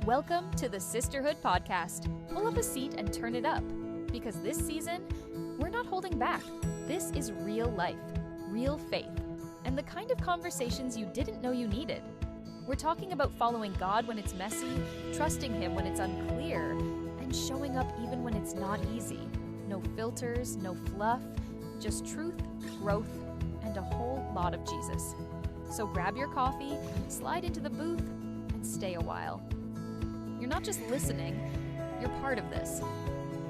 Welcome to the Sisterhood Podcast. Pull up a seat and turn it up, because this season, we're not holding back. This is real life, real faith, and the kind of conversations you didn't know you needed. We're talking about following God when it's messy, trusting Him when it's unclear, and showing up even when it's not easy. No filters, no fluff, just truth, growth, and a whole lot of Jesus. So grab your coffee, slide into the booth, and stay a while. You're not just listening, you're part of this.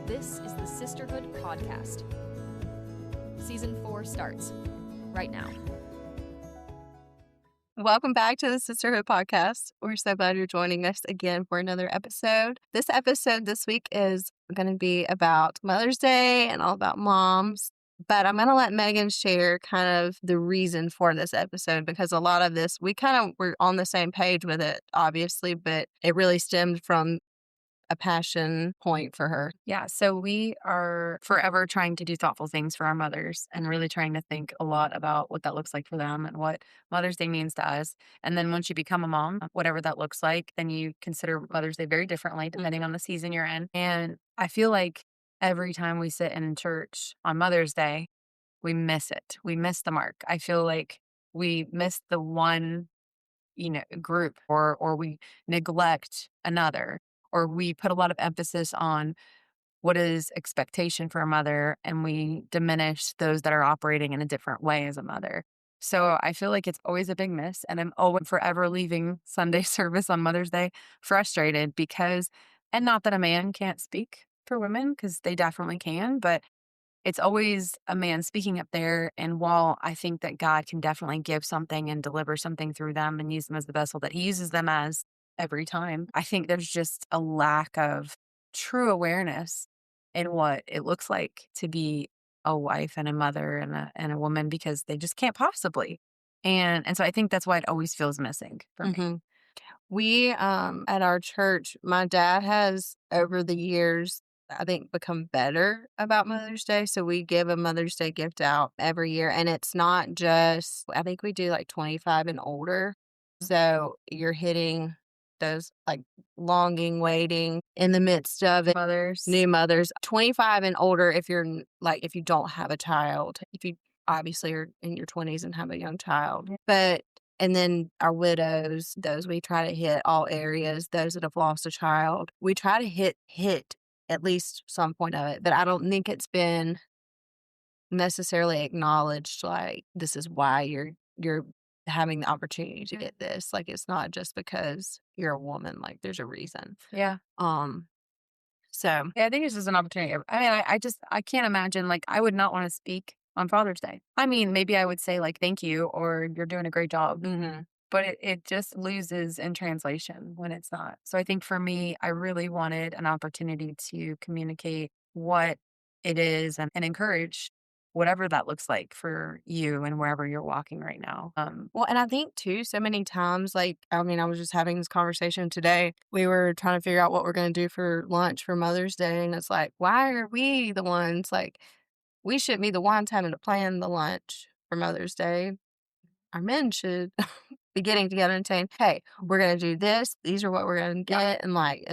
This is the Sisterhood Podcast. Season 4 starts right now. Welcome back to the Sisterhood Podcast. We're so glad you're joining us again for another episode. This episode this week is going to be about Mother's Day and all about moms. But I'm going to let Megan share kind of the reason for this episode, because a lot of this, we kind of were on the same page with it, obviously, but it really stemmed from a passion point for her. Yeah, so we are forever trying to do thoughtful things for our mothers and really trying to think a lot about what that looks like for them and what Mother's Day means to us. And then once you become a mom, whatever that looks like, then you consider Mother's Day very differently depending on the season you're in. And I feel like every time we sit in church on Mother's Day, we miss it. We miss the mark. I feel like we miss the one, group, or we neglect another, or we put a lot of emphasis on what is expectation for a mother, and we diminish those that are operating in a different way as a mother. So I feel like it's always a big miss, and I'm always forever leaving Sunday service on Mother's Day frustrated because, and not that a man can't speak for women, because they definitely can, but it's always a man speaking up there. And while I think that God can definitely give something and deliver something through them and use them as the vessel that He uses them as every time, I think there's just a lack of true awareness in what it looks like to be a wife and a mother and a woman, because they just can't possibly. And so I think that's why it always feels missing for me. We, at our church, my dad has over the years, I think, become better about Mother's Day. So we give a Mother's Day gift out every year. And it's not just, I think we do like 25 and older. So you're hitting those like longing, waiting in the midst of it. New mothers, 25 and older. If you're like, if you don't have a child, if you obviously are in your 20s and have a young child, and then our widows, those we try to hit all areas, those that have lost a child, we try to hit at least some point of it. But I don't think it's been necessarily acknowledged, like, this is why you're having the opportunity to get this. Like, it's not just because you're a woman, like there's a reason. Yeah. So Yeah, I think it's just an opportunity. I mean, I can't imagine, like, I would not want to speak on Father's Day. I mean, maybe I would say like, thank you, or you're doing a great job. But it just loses in translation when it's not. So I think for me, I really wanted an opportunity to communicate what it is and encourage whatever that looks like for you and wherever you're walking right now. Well, and I think too, so many times, like, I mean, I was just having this conversation today. We were trying to figure out what we're going to do for lunch for Mother's Day. And it's like, why are we the ones, like, we shouldn't be the ones having to plan the lunch for Mother's Day. Our men should be getting together and saying, hey, we're going to do this. These are what we're going to get. And like,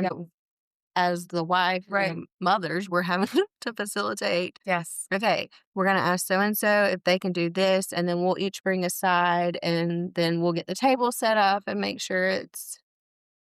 as the wife, and mothers, we're having to facilitate. Yes. Okay, we're going to ask so-and-so if they can do this. And then we'll each bring a side, and then we'll get the table set up and make sure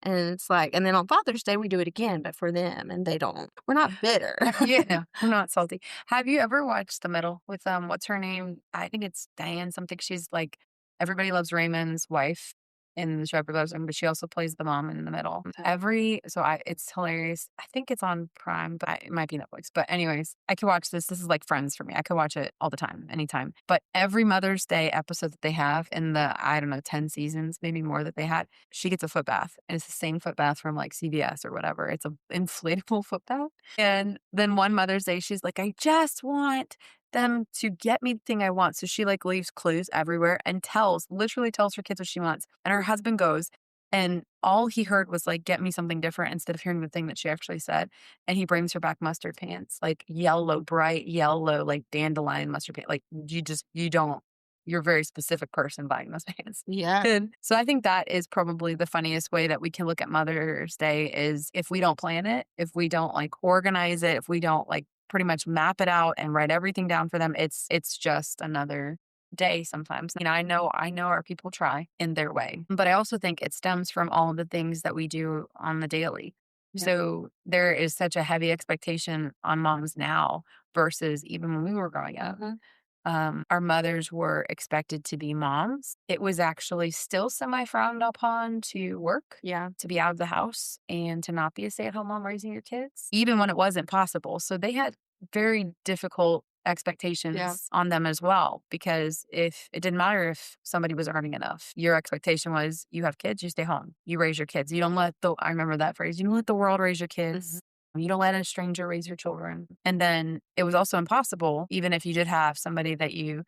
and it's like, and then on Father's Day, we do it again, but for them, and they don't. We're not bitter. Yeah, I'm not salty. Have you ever watched The Middle with, what's her name? I think it's Diane something. She's like, Everybody Loves Raymond's wife in the show Everybody Loves Raymond, but she also plays the mom in The Middle. It's hilarious. I think it's on Prime, but it might be Netflix. But anyways, I could watch this. This is like Friends for me. I could watch it all the time, anytime. But every Mother's Day episode that they have in the, 10 seasons, maybe more that they had, she gets a foot bath. And it's the same foot bath from like CVS or whatever. It's an inflatable foot bath. And then one Mother's Day, she's like, I just want them to get me the thing I want. So she like leaves clues everywhere and literally tells her kids what she wants. And her husband goes, and all he heard was like, get me something different, instead of hearing the thing that she actually said. And he brings her back mustard pants, like yellow, bright yellow, like dandelion mustard pants. Like you don't you're a very specific person buying those pants. Yeah. And so I think that is probably the funniest way that we can look at Mother's Day is if we don't plan it, if we don't like organize it, if we don't like pretty much map it out and write everything down for them, it's just another day sometimes. I know our people try in their way, but I also think it stems from all the things that we do on the daily. Yeah. So there is such a heavy expectation on moms now versus even when we were growing up. Our mothers were expected to be moms. It was actually still semi frowned upon to work, to be out of the house and to not be a stay-at-home mom raising your kids, even when it wasn't possible. So they had very difficult expectations on them as well, because if it didn't matter if somebody was earning enough, your expectation was you have kids, you stay home, you raise your kids. You don't let I remember that phrase, you don't let the world raise your kids. You don't let a stranger raise your children. And then it was also impossible, even if you did have somebody that you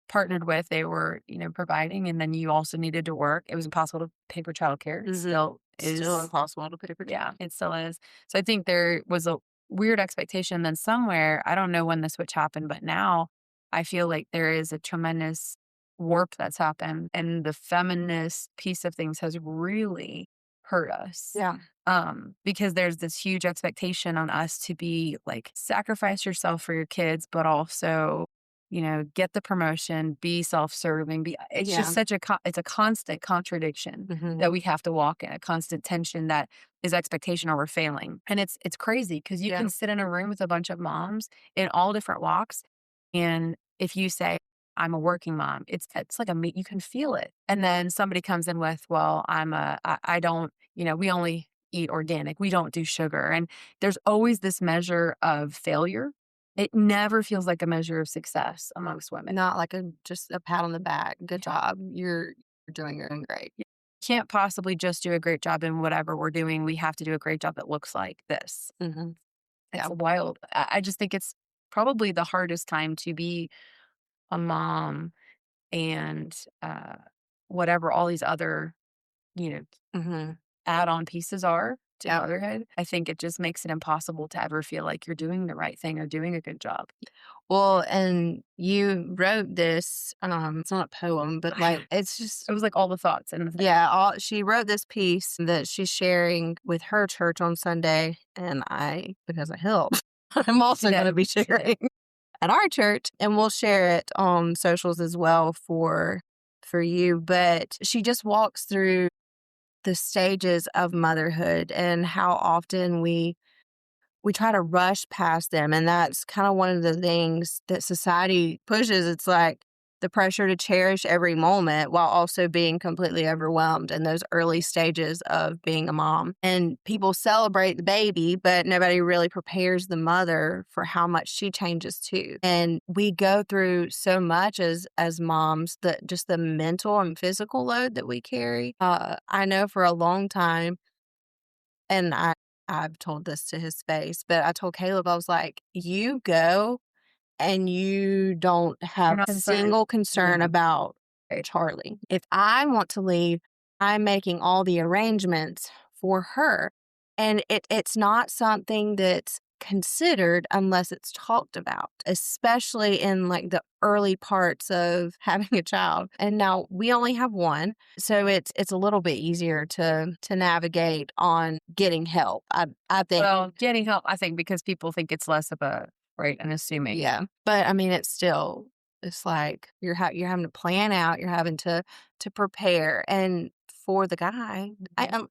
partnered with, they were, providing, and then you also needed to work. It was impossible to pay for childcare. It still is. Still impossible to pay for. Yeah, it still is. So I think there was a weird expectation. Then somewhere, I don't know when the switch happened, but now I feel like there is a tremendous warp that's happened. And the feminist piece of things has really hurt us. Yeah. Because there's this huge expectation on us to be like, sacrifice yourself for your kids, but also, get the promotion, be self-serving, it's just it's a constant contradiction that we have to walk in, a constant tension that is expectation or we're failing. And it's crazy because you can sit in a room with a bunch of moms in all different walks. And if you say, I'm a working mom, it's like you can feel it. And then somebody comes in with, well, I don't, we only eat organic. We don't do sugar. And there's always this measure of failure. It never feels like a measure of success amongst women. Not like just a pat on the back. Good job. You're doing great. You can't possibly just do a great job in whatever we're doing. We have to do a great job that looks like this. It's wild. I just think it's probably the hardest time to be a mom and whatever all these other, add-on pieces are to motherhood. I think it just makes it impossible to ever feel like you're doing the right thing or doing a good job. Well, and you wrote this, it's not a poem, but like, it was like all the thoughts. And she wrote this piece that she's sharing with her church on Sunday. And because I help, I'm also going to be sharing at our church, and we'll share it on socials as well for you. But she just walks through the stages of motherhood and how often we try to rush past them. And that's kind of one of the things that society pushes. It's like the pressure to cherish every moment while also being completely overwhelmed in those early stages of being a mom. And people celebrate the baby, but nobody really prepares the mother for how much she changes too. And we go through so much as moms, that just the mental and physical load that we carry. I know for a long time, and I've told this to his face, but I told Caleb, I was like, you go and you don't have a single concern about Charlie. If I want to leave, I'm making all the arrangements for her. And it's not something that's considered unless it's talked about, especially in like the early parts of having a child. And now we only have one, so it's a little bit easier to navigate on getting help. I think. Well, getting help, I think, because people think it's less of a and assuming. Yeah, but I mean, it's like you're having to plan out, you're having to prepare, and for the guy, I'm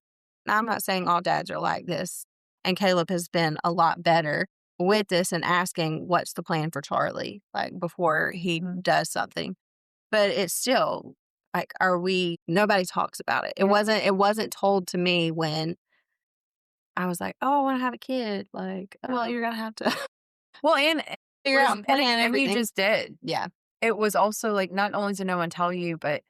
not saying all dads are like this. And Caleb has been a lot better with this and asking, what's the plan for Charlie? Like before he does something. But it's still like, nobody talks about it. It wasn't told to me when I was like, oh, I want to have a kid. Like, well, you're going to have to. Well, and figure out and everything. You just did. Yeah. It was also like, not only did no one tell you, but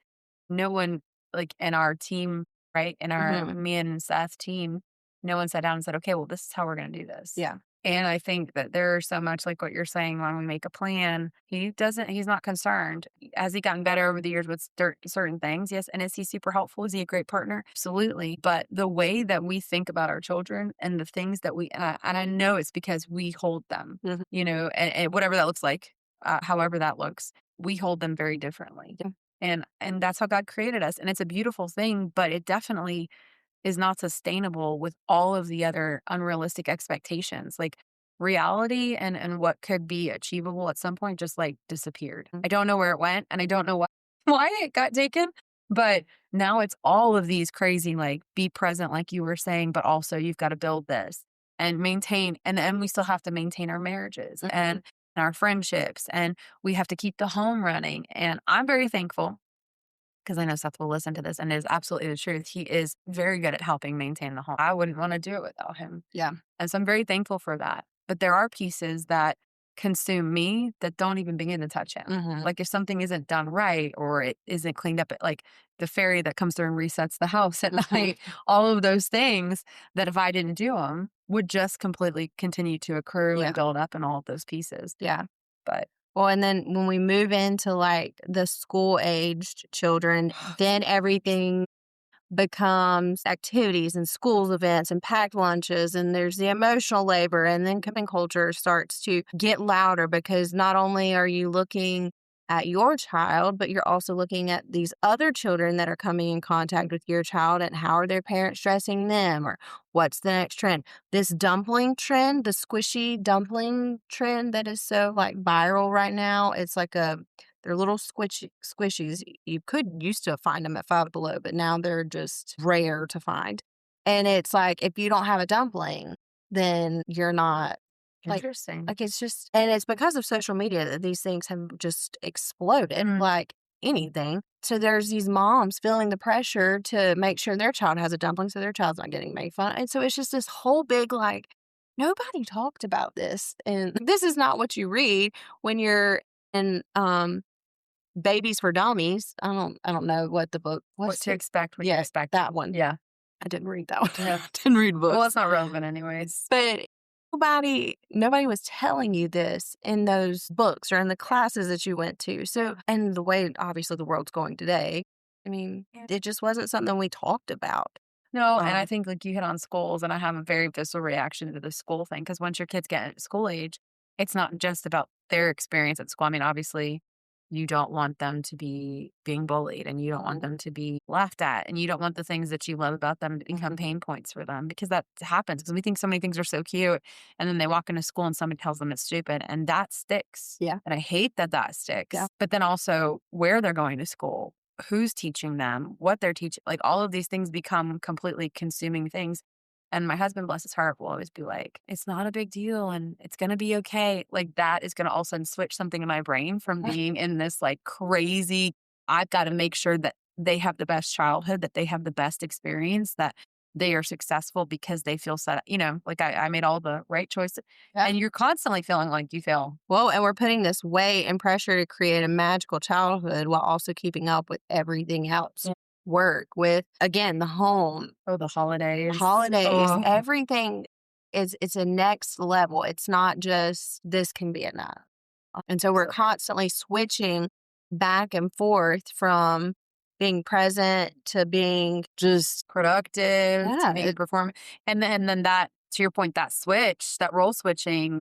no one, like in our team, right? In our me and Seth team, no one sat down and said, okay, well, this is how we're going to do this. Yeah. And I think that there's so much like what you're saying when we make a plan, he's not concerned. Has he gotten better over the years with certain things? Yes. And is he super helpful? Is he a great partner? Absolutely. But the way that we think about our children and the things that and I know it's because we hold them, and whatever that looks like. however that looks, we hold them very differently. Yeah. And that's how God created us. And it's a beautiful thing, but it definitely is not sustainable with all of the other unrealistic expectations. Like reality and what could be achievable at some point just like disappeared. I don't know where it went and I don't know why it got taken, but now it's all of these crazy like be present like you were saying, but also you've got to build this and maintain and we still have to maintain our marriages and our friendships and we have to keep the home running. And I'm very thankful because I know Seth will listen to this and it is absolutely the truth. He is very good at helping maintain the home. I wouldn't want to do it without him. Yeah. And so I'm very thankful for that. But there are pieces that consume me that don't even begin to touch him. Like if something isn't done right or it isn't cleaned up, like the fairy that comes through and resets the house at night, all of those things that if I didn't do them would just completely continue to accrue and build up in all of those pieces. Yeah. But well, and then when we move into like the school aged children, then everything becomes activities and schools events and packed lunches, and there's the emotional labor, and then camping culture starts to get louder because not only are you looking at your child, but you're also looking at these other children that are coming in contact with your child and how are their parents dressing them or what's the next trend. This dumpling trend, the squishy dumpling trend that is so like viral right now, it's like they're little squishies. You could used to find them at Five Below, but now they're just rare to find. And it's like, if you don't have a dumpling, then you're not interesting. Like it's just, and it's because of social media that these things have just exploded like anything. So there's these moms feeling the pressure to make sure their child has a dumpling so their child's not getting made fun of. And so it's just this whole big like, nobody talked about this. And this is not what you read when you're in Babies for Dummies. I don't know what the book was. What to expect when you expect that one. Yeah. I didn't read that one. Yeah. Didn't read books. Well, it's not relevant anyways. But nobody was telling you this in those books or in the classes that you went to. So, and the way obviously the world's going today, I mean, it just wasn't something we talked about. No, and I think like you hit on schools, and I have a very visceral reaction to the school thing because once your kids get at school age, it's not just about their experience at school. I mean, obviously, you don't want them to be being bullied and you don't want them to be laughed at and you don't want the things that you love about them to become pain points for them because that happens because we think so many things are so cute and then they walk into school and somebody tells them it's stupid and that sticks. Yeah. And I hate that sticks. Yeah. But then also where they're going to school, who's teaching them, what they're teaching, like all of these things become completely consuming things. And my husband, bless his heart, will always be like, it's not a big deal and it's going to be okay. Like that is going to all of a sudden switch something in my brain from being in this like crazy, I've got to make sure that they have the best childhood, that they have the best experience, that they are successful because they feel set, like I made all the right choices. Yeah. And you're constantly feeling like you fail. Well, and we're putting this weight and pressure to create a magical childhood while also keeping up with everything else. Yeah. Work with, again, the home. Oh, the holidays. Everything it's a next level. It's not just this can be enough. And so we're constantly switching back and forth from being present to being just productive, to being performant. And then that, to your point, that switch, that role switching,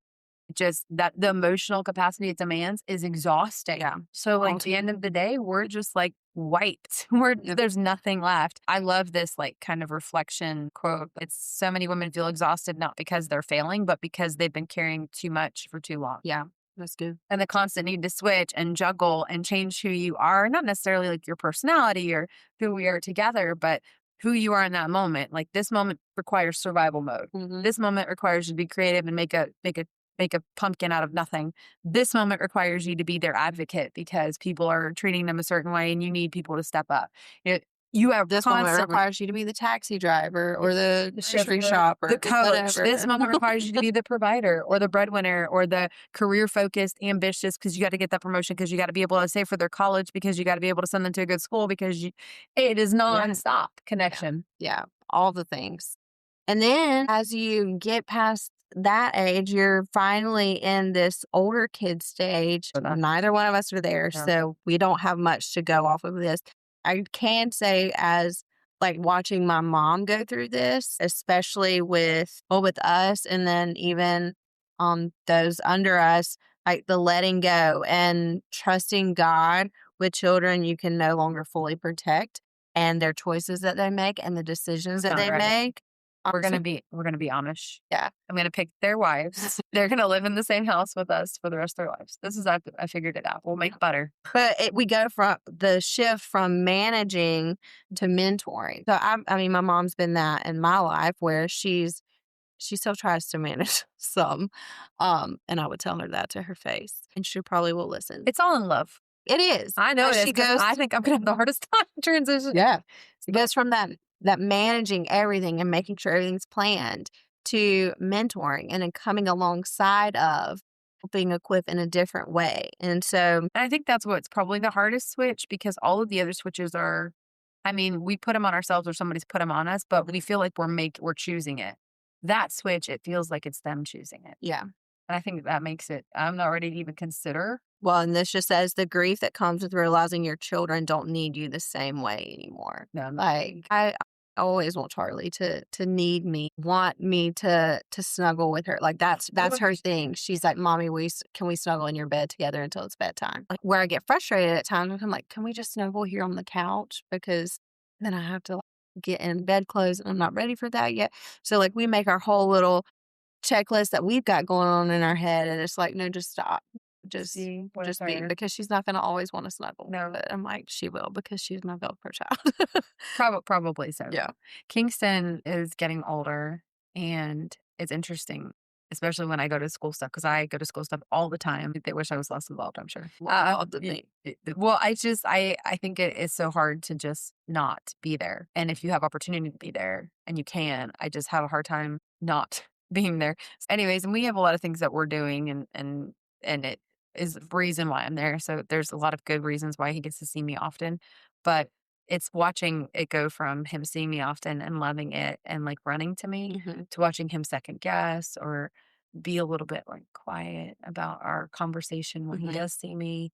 just that the emotional capacity it demands is exhausting. Yeah. So like at the end of the day, we're just like wiped. There's nothing left. I love this like kind of reflection quote. It's so many women feel exhausted, not because they're failing, but because they've been carrying too much for too long. Yeah. That's good. And the constant need to switch and juggle and change who you are, not necessarily like your personality or who we are together, but who you are in that moment. Like this moment requires survival mode. Mm-hmm. This moment requires you to be creative and make a pumpkin out of nothing. This moment requires you to be their advocate because people are treating them a certain way and you need people to step up. You have this moment requires you to be the taxi driver or the grocery shopper, the coach. Whatever. This moment requires you to be the provider or the breadwinner or the career focused, ambitious because you got to get that promotion because you got to be able to save for their college because you got to be able to send them to a good school because it is non-stop connection. Yeah, all the things. And then as you get past that age, you're finally in this older kid stage. Neither one of us are there, so we don't have much to go off of this. I can say as like watching my mom go through this, especially with us and then even those under us, like the letting go and trusting God with children you can no longer fully protect, and their choices that they make and the decisions that Not they right. make. We're gonna be Amish. Yeah. I'm gonna pick their wives. They're gonna live in the same house with us for the rest of their lives. This is I figured it out. We'll make butter. But we go from the shift from managing to mentoring. So I mean, my mom's been that in my life where she still tries to manage some, and I would tell her that to her face, and she probably will listen. It's all in love. It is. I know But it is. she 'Cause goes. I think I'm gonna have the hardest time transitioning. Yeah. It goes from that managing everything and making sure everything's planned to mentoring and then coming alongside of helping equip in a different way. And so, And I think that's what's probably the hardest switch, because all of the other switches are, I mean, we put them on ourselves or somebody's put them on us, but we feel like we're choosing it. That switch, it feels like it's them choosing it. yeah. And I think that makes it, I'm not ready to even consider. Well, and this just says the grief that comes with realizing your children don't need you the same way anymore. No, Like I always want Charlie to need me, want me to snuggle with her. Like that's her thing. She's like, "Mommy, can we snuggle in your bed together until it's bedtime?" Like where I get frustrated at times, I'm like, "Can we just snuggle here on the couch?" Because then I have to get in bed clothes and I'm not ready for that yet. So like we make our whole little checklist that we've got going on in our head, and it's like, no, just stop. Just be, because she's not going to always want to snuggle. No. But I'm like, she will, because she's my Velcro child. Probably so. Yeah. Kingston is getting older, and it's interesting, especially when I go to school stuff, because I go to school stuff all the time. They wish I was less involved, I'm sure. Well, I think it is so hard to just not be there. And if you have opportunity to be there and you can, I just have a hard time not being there. Anyways, and we have a lot of things that we're doing, and it is the reason why I'm there. So there's a lot of good reasons why he gets to see me often, but it's watching it go from him seeing me often and loving it and like running to me to watching him second guess or be a little bit like quiet about our conversation when he does see me.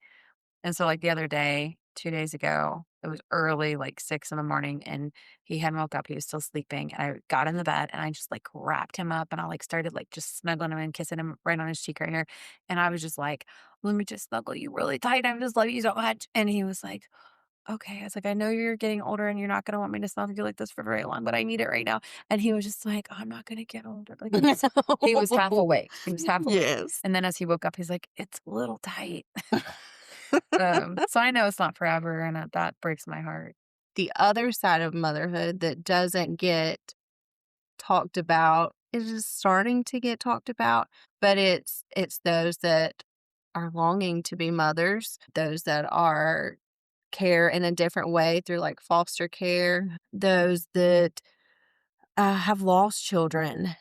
And so like the other day, 2 days ago, it was early, like 6 in the morning, and he hadn't woke up. He was still sleeping. And I got in the bed and I just like wrapped him up and I like started like just snuggling him and kissing him right on his cheek right here. And I was just like, let me just snuggle you really tight. I just love you so much. And he was like, okay. I was like, I know you're getting older and you're not going to want me to snuggle you like this for very long, but I need it right now. And he was just like, I'm not going to get older. Like he was half awake. He was half awake. Yes. And then as he woke up, he's like, it's a little tight. So I know it's not forever, and that breaks my heart. The other side of motherhood that doesn't get talked about is starting to get talked about, but it's those that are longing to be mothers, those that are care in a different way through like foster care, those that have lost children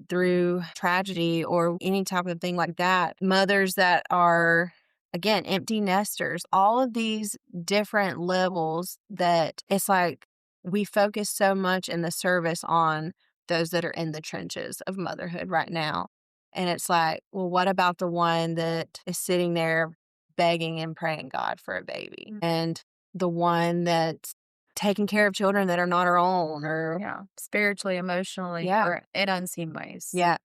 through tragedy or any type of thing like that. Mothers that are, again, empty nesters, all of these different levels that it's like we focus so much in the service on those that are in the trenches of motherhood right now. And it's like, well, what about the one that is sitting there begging and praying God for a baby? And the one that's taking care of children that are not our own, or spiritually, emotionally, or in unseen ways. Yeah.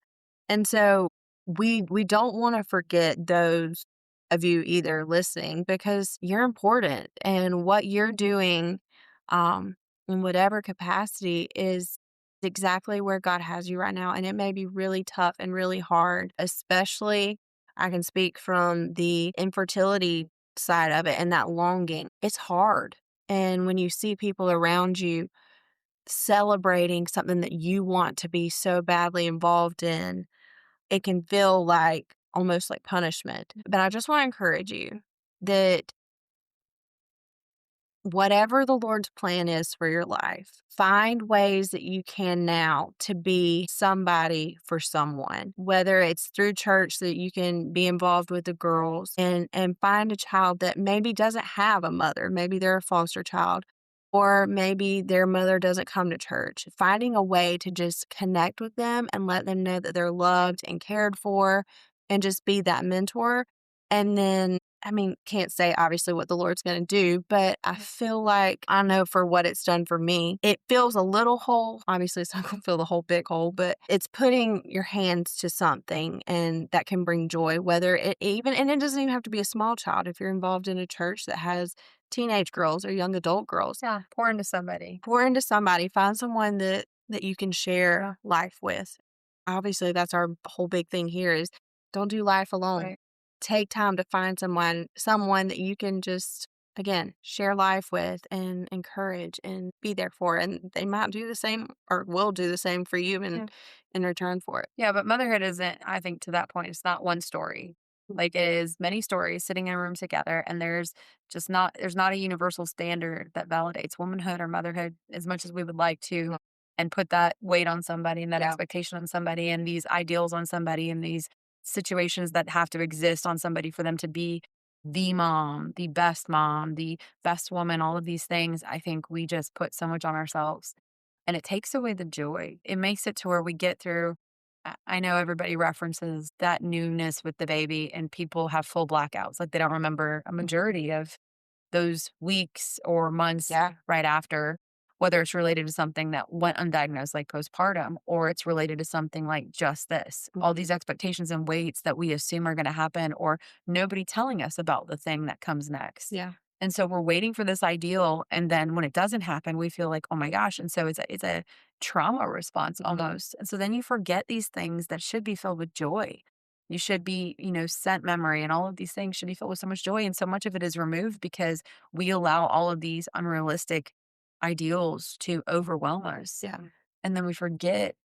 And so we don't want to forget those of you either listening, because you're important, and what you're doing in whatever capacity is exactly where God has you right now. And it may be really tough and really hard, especially I can speak from the infertility side of it and that longing. It's hard. And when you see people around you celebrating something that you want to be so badly involved in, it can feel like almost like punishment. But I just want to encourage you that whatever the Lord's plan is for your life, find ways that you can now to be somebody for someone, whether it's through church that you can be involved with the girls and find a child that maybe doesn't have a mother. Maybe they're a foster child, or maybe their mother doesn't come to church. Finding a way to just connect with them and let them know that they're loved and cared for and just be that mentor. And then, I mean, can't say obviously what the Lord's going to do, but I feel like I know for what it's done for me, it fills a little hole. Obviously, it's not going to fill the whole big hole, but it's putting your hands to something and that can bring joy, whether it even, and it doesn't even have to be a small child. If you're involved in a church that has teenage girls or young adult girls, Yeah. Pour into somebody. pour into somebody, find someone that you can share life with. Obviously, that's our whole big thing here is don't do life alone. Right. Take time to find someone that you can just again share life with and encourage and be there for. And they might do the same or will do the same for you Yeah. in return for it. Yeah, but motherhood isn't, I think, to that point, it's not one story. Like it is many stories sitting in a room together, and there's not a universal standard that validates womanhood or motherhood as much as we would like to, and put that weight on somebody and that Yeah. expectation on somebody and these ideals on somebody and these situations that have to exist on somebody for them to be mom, the best woman, all of these things. I think we just put so much on ourselves and it takes away the joy. It makes it to where we get through. I know everybody references that newness with the baby, and people have full blackouts. Like they don't remember a majority of those weeks or months Yeah. right after, whether it's related to something that went undiagnosed, like postpartum, or it's related to something like just this. All these expectations and weights that we assume are going to happen, or nobody telling us about the thing that comes next. Yeah. And so we're waiting for this ideal. And then when it doesn't happen, we feel like, oh my gosh. And so it's a trauma response almost. And so then you forget these things that should be filled with joy. You should be, scent memory and all of these things should be filled with so much joy. And so much of it is removed because we allow all of these unrealistic ideals to overwhelm us. Yeah. And then we forget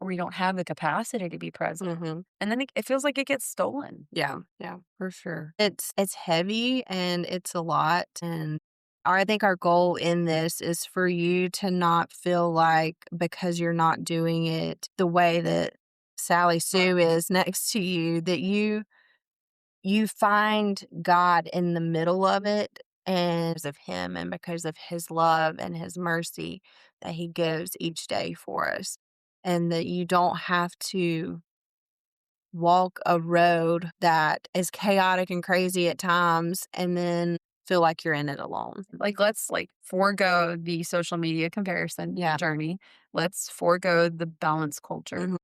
or we don't have the capacity to be present. Mm-hmm. And then it feels like it gets stolen. Yeah, yeah, for sure. It's heavy and it's a lot. And I think our goal in this is for you to not feel like because you're not doing it the way that Sally Sue is next to you, that you find God in the middle of it and because of him and because of his love and his mercy that he gives each day for us. And that you don't have to walk a road that is chaotic and crazy at times and then feel like you're in it alone. Like, let's forego the social media comparison journey. Let's forego the balance culture Mhm.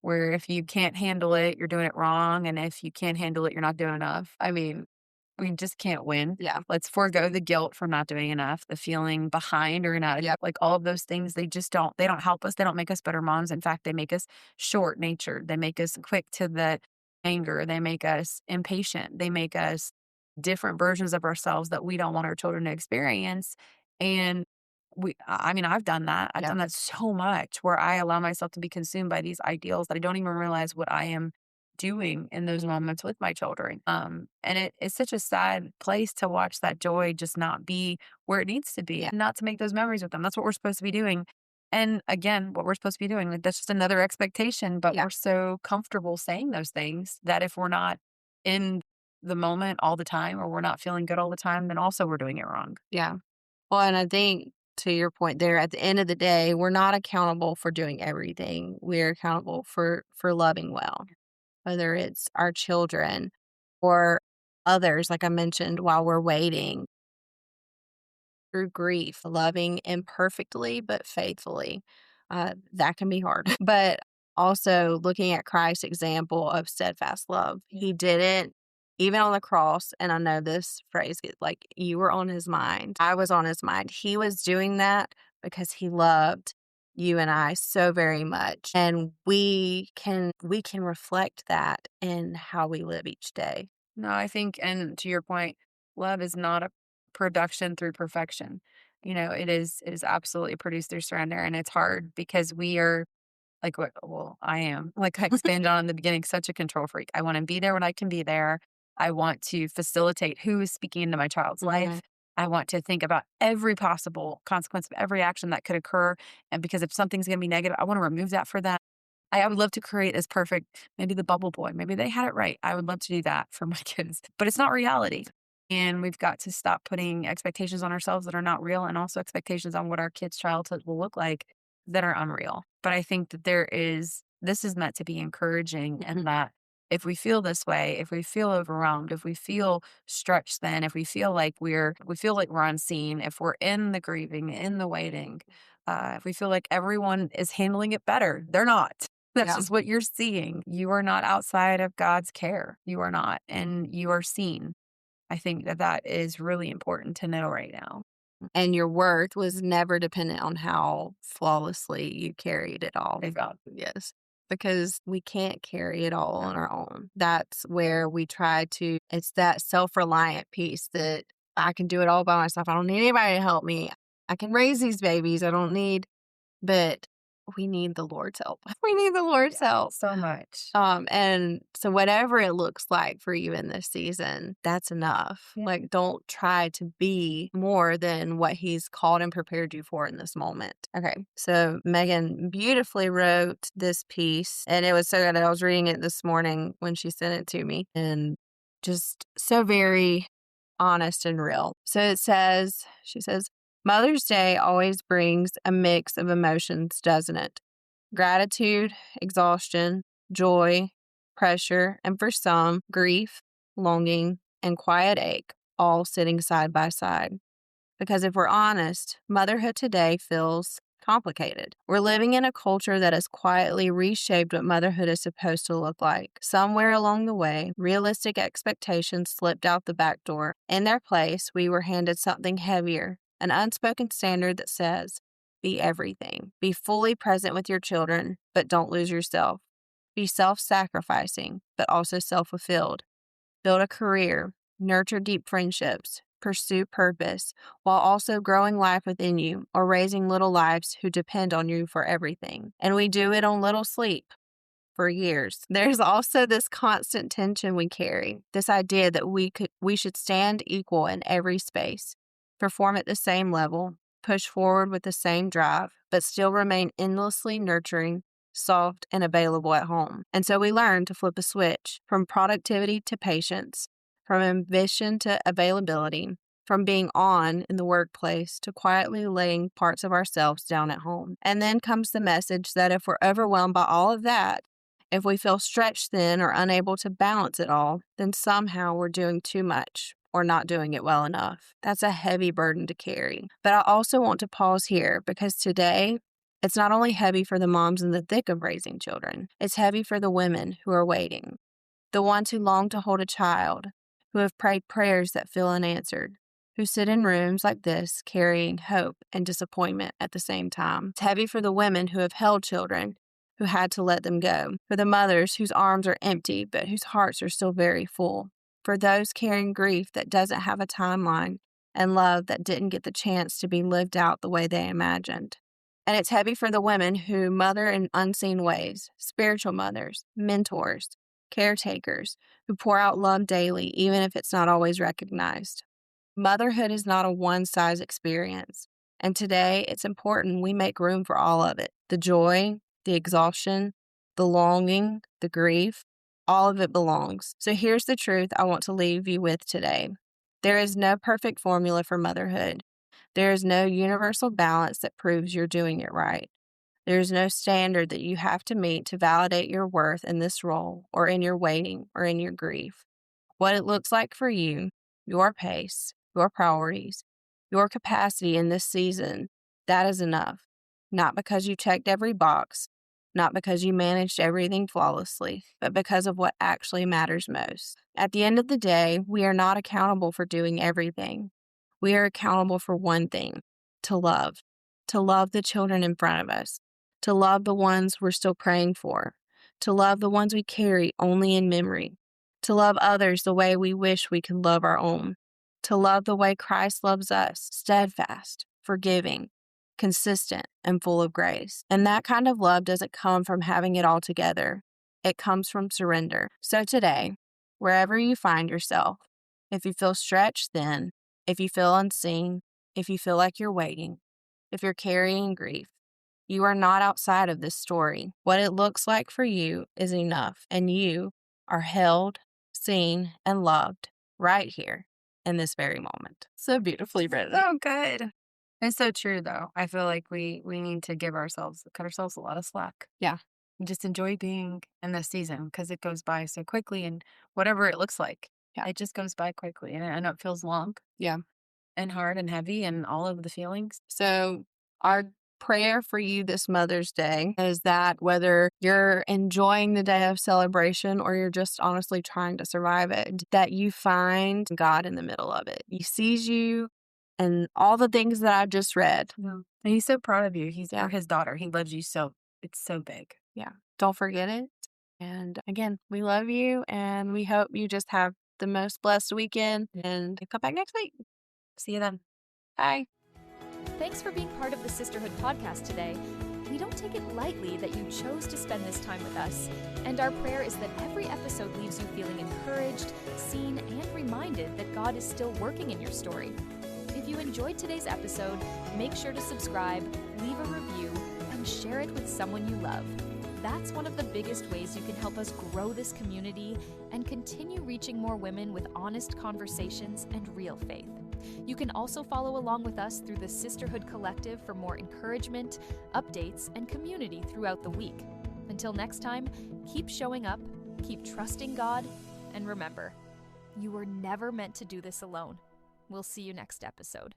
where if you can't handle it, you're doing it wrong. And if you can't handle it, you're not doing enough. I mean, we just can't win. Yeah. Let's forego the guilt from not doing enough, the feeling behind or inadequate. Yep. Like all of those things, they don't help us. They don't make us better moms. In fact, they make us short natured. They make us quick to the anger. They make us impatient. They make us different versions of ourselves that we don't want our children to experience. And I mean, I've done that. I've Yeah. done that so much where I allow myself to be consumed by these ideals that I don't even realize what I am doing in those moments with my children. And it's such a sad place to watch that joy just not be where it needs to be Yeah. and not to make those memories with them. That's what we're supposed to be doing. And again, what we're supposed to be doing, like, that's just another expectation, but Yeah. we're so comfortable saying those things that if we're not in the moment all the time or we're not feeling good all the time, then also we're doing it wrong. Yeah. Well, and I think to your point there, at the end of the day, we're not accountable for doing everything. We're accountable for loving well, whether it's our children or others, like I mentioned, while we're waiting through grief, loving imperfectly but faithfully. That can be hard. But also looking at Christ's example of steadfast love. He didn't, even on the cross, and I know this phrase, like you were on his mind. I was on his mind. He was doing that because he loved you and I so very much. And we can reflect that in how we live each day. No, I think, and to your point, love is not a production through perfection. It is absolutely produced through surrender. And it's hard because we are like what well, I am, like I expanded on in the beginning, such a control freak. I want to be there when I can be there. I want to facilitate who is speaking into my child's life. I want to think about every possible consequence of every action that could occur. And because if something's going to be negative, I want to remove that for them. I would love to create this perfect, maybe the bubble boy, maybe they had it right. I would love to do that for my kids, but it's not reality. And we've got to stop putting expectations on ourselves that are not real and also expectations on what our kids' childhood will look like that are unreal. But I think that this is meant to be encouraging and that if we feel this way, if we feel overwhelmed, if we feel stretched thin, if we feel like we're unseen, if we're in the grieving, in the waiting, if we feel like everyone is handling it better, they're not. That's Yeah. just what you're seeing. You are not outside of God's care. You are not, and you are seen. I think that is really important to know right now. And your worth was never dependent on how flawlessly you carried it all. Exactly. Yes. Because we can't carry it all on our own. That's where we try to, it's that self-reliant piece that I can do it all by myself. I don't need anybody to help me. I can raise these babies. I don't need, but we need the Lord's help. We need the Lord's help. So much. And so whatever it looks like for you in this season, that's enough. Yeah. Like, don't try to be more than what He's called and prepared you for in this moment. Okay. So Megan beautifully wrote this piece, and it was so good. I was reading it this morning when she sent it to me, and just so very honest and real. So she says, Mother's Day always brings a mix of emotions, doesn't it? Gratitude, exhaustion, joy, pressure, and for some, grief, longing, and quiet ache, all sitting side by side. Because if we're honest, motherhood today feels complicated. We're living in a culture that has quietly reshaped what motherhood is supposed to look like. Somewhere along the way, realistic expectations slipped out the back door. In their place, we were handed something heavier, an unspoken standard that says, be everything. Be fully present with your children, but don't lose yourself. Be self-sacrificing, but also self-fulfilled. Build a career, nurture deep friendships, pursue purpose, while also growing life within you or raising little lives who depend on you for everything. And we do it on little sleep for years. There's also this constant tension we carry, this idea that we should stand equal in every space, perform at the same level, push forward with the same drive, but still remain endlessly nurturing, soft, and available at home. And so we learn to flip a switch from productivity to patience, from ambition to availability, from being on in the workplace to quietly laying parts of ourselves down at home. And then comes the message that if we're overwhelmed by all of that, if we feel stretched thin or unable to balance it all, then somehow we're doing too much or not doing it well enough. That's a heavy burden to carry. But I also want to pause here because today, it's not only heavy for the moms in the thick of raising children, it's heavy for the women who are waiting, the ones who long to hold a child, who have prayed prayers that feel unanswered, who sit in rooms like this carrying hope and disappointment at the same time. It's heavy for the women who have held children, who had to let them go, for the mothers whose arms are empty but whose hearts are still very full, for those carrying grief that doesn't have a timeline and love that didn't get the chance to be lived out the way they imagined. And it's heavy for the women who mother in unseen ways, spiritual mothers, mentors, caretakers, who pour out love daily, even if it's not always recognized. Motherhood is not a one-size experience. And today, it's important we make room for all of it. The joy, the exhaustion, the longing, the grief, all of it belongs. So here's the truth I want to leave you with today. There is no perfect formula for motherhood. There is no universal balance that proves you're doing it right. There is no standard that you have to meet to validate your worth in this role or in your waiting or in your grief. What it looks like for you, your pace, your priorities, your capacity in this season, that is enough. Not because you checked every box, not because you managed everything flawlessly, but because of what actually matters most. At the end of the day, we are not accountable for doing everything. We are accountable for one thing, to love the children in front of us, to love the ones we're still praying for, to love the ones we carry only in memory, to love others the way we wish we could love our own, to love the way Christ loves us, steadfast, forgiving, consistent, and full of grace. And that kind of love doesn't come from having it all together. It comes from surrender. So today, wherever you find yourself, if you feel stretched thin, if you feel unseen, if you feel like you're waiting, if you're carrying grief, you are not outside of this story. What it looks like for you is enough, and you are held, seen, and loved right here in this very moment. So beautifully written. So good. It's so true, though. I feel like we need to cut ourselves a lot of slack. Yeah. just enjoy being in this season because it goes by so quickly and whatever it looks like, it just goes by quickly. And I know it feels long Yeah. and hard and heavy and all of the feelings. So, our prayer for you this Mother's Day is that whether you're enjoying the day of celebration or you're just honestly trying to survive it, that you find God in the middle of it. He sees you and all the things that I just read. Yeah. And he's so proud of you. Yeah. You're his daughter. He loves you so, it's so big. Yeah. Don't forget it. And again, we love you and we hope you just have the most blessed weekend and come back next week. See you then. Bye. Thanks for being part of the Sisterhood podcast today. We don't take it lightly that you chose to spend this time with us, and our prayer is that every episode leaves you feeling encouraged, seen, and reminded that God is still working in your story. If you enjoyed today's episode, make sure to subscribe, leave a review, and share it with someone you love. That's one of the biggest ways you can help us grow this community and continue reaching more women with honest conversations and real faith. You can also follow along with us through the Sisterhood Collective for more encouragement, updates, and community throughout the week. Until next time, keep showing up, keep trusting God, and remember, you were never meant to do this alone. We'll see you next episode.